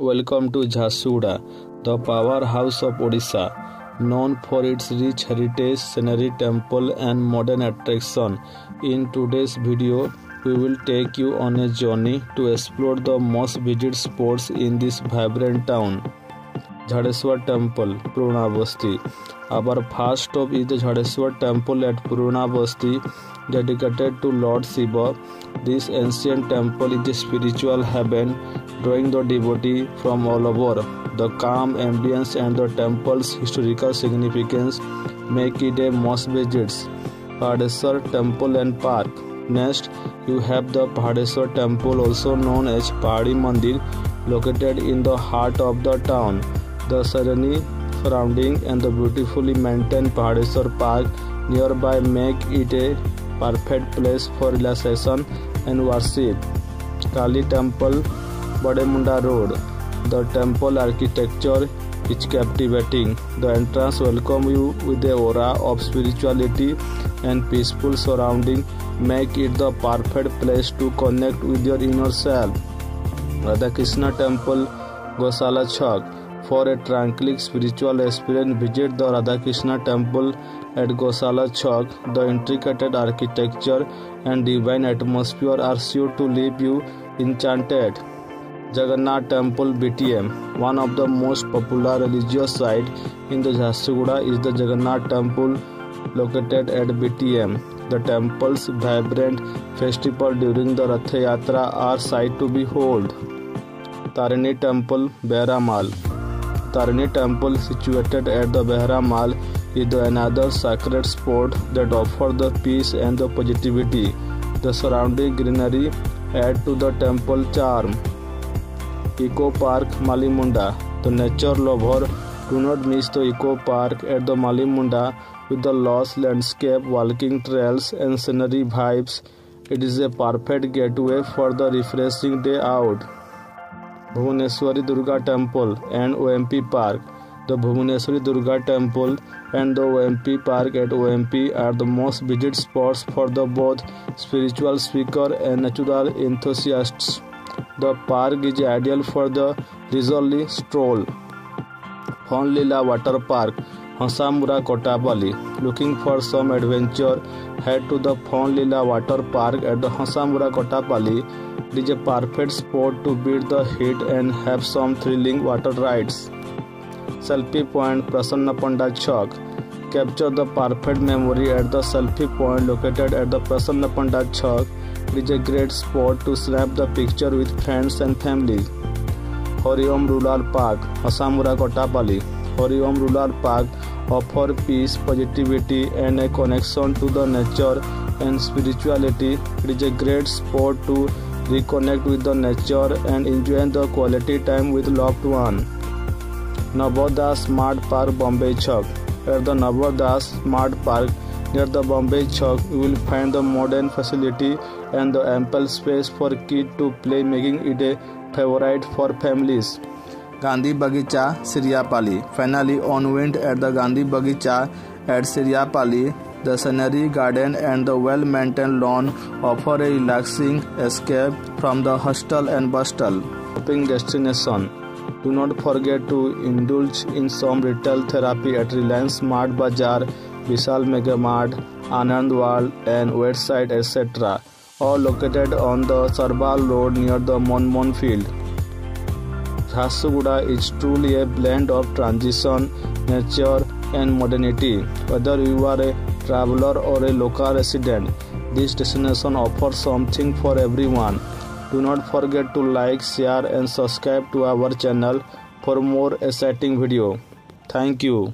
Welcome to Jharsuguda, the powerhouse of Odisha, known for its rich heritage, scenery, temple and modern attraction. In today's video, we will take you on a journey to explore the most visited spots in this vibrant town. Jhadeswar Temple, Purana Basti. Our first stop is the Jhadeswar Temple at Purana Basti, dedicated to Lord Shiva. This ancient temple is a spiritual heaven, drawing the devotee from all over. The calm ambience and the temple's historical significance make it a must visit. Pahadeshwar Temple and Park. Next, you have the Pahadeshwar Temple, also known as Pahadi Mandir, located in the heart of the town. The serene surrounding and the beautifully maintained Pahadeshwar Park nearby make it a perfect place for relaxation and worship. Kali Temple, Bademunda Road. The temple architecture is captivating. The entrance welcomes you with a aura of spirituality and peaceful surrounding, make it the perfect place to connect with your inner self. Radhakrishna Temple, Gosala Chowk. For a tranquil spiritual experience, visit the Radhakrishna Temple at Gosala Chowk. The intricate architecture and divine atmosphere are sure to leave you enchanted. Jagannath Temple, BTM. One of the most popular religious sites in the Jharsuguda is the Jagannath Temple, located at BTM. The temple's vibrant festival during the Rath Yatra are sight to behold. Tarini Temple, Behramal. Tarini Temple, situated at the Behramal, is another sacred spot that offers the peace and the positivity. The surrounding greenery add to the temple charm. Eco Park, Malimunda. The nature lover, do not miss the Eco Park at the Malimunda with the lush landscape, walking trails and scenery vibes. It is a perfect getaway for the refreshing day out. Bhubaneswari Durga Temple and OMP Park. The Bhubaneswari Durga Temple and the OMP Park at OMP are the most visited spots for the both spiritual seeker and natural enthusiasts. The park is ideal for the leisurely stroll. Phonlila Water Park, Hasamura, Kotapalli. Looking for some adventure? Head to the Phonlila Water Park at the Hasamura, Kotapalli. It is a perfect spot to beat the heat and have some thrilling water rides. Selfie Point, Prasanna Panda Chowk. Capture the perfect memory at the selfie point located at the Prasanna Panda Chowk. It is a great spot to snap the picture with friends and family. Horiom Rural Park, Hasamura, Kotapalli. Horiom Rural Park offers peace, positivity and a connection to the nature and spirituality. It is a great spot to reconnect with the nature and enjoy the quality time with loved one. Navodaya Smart Park, Bombay Chowk. At the Navodaya Smart Park near the Bombay Chowk, you will find the modern facility and the ample space for kids to play, making it a favorite for families. Gandhi Bagicha, Siriapalli. Finally, unwind at the Gandhi Bagicha at Siriapalli. The scenery, garden and the well-maintained lawn offer a relaxing escape from the hustle and bustle. Shopping destination. Do not forget to indulge in some retail therapy at Reliance Smart Bazaar, Vishal Mega Mart, Anand World and Westside, etc. all located on the Sarbal Road near the Monmon Field. Jharsuguda is truly a blend of transition, nature and modernity. Whether you are a traveler or a local resident, this destination offers something for everyone. Do not forget to like, share and subscribe to our channel for more exciting videos. Thank you.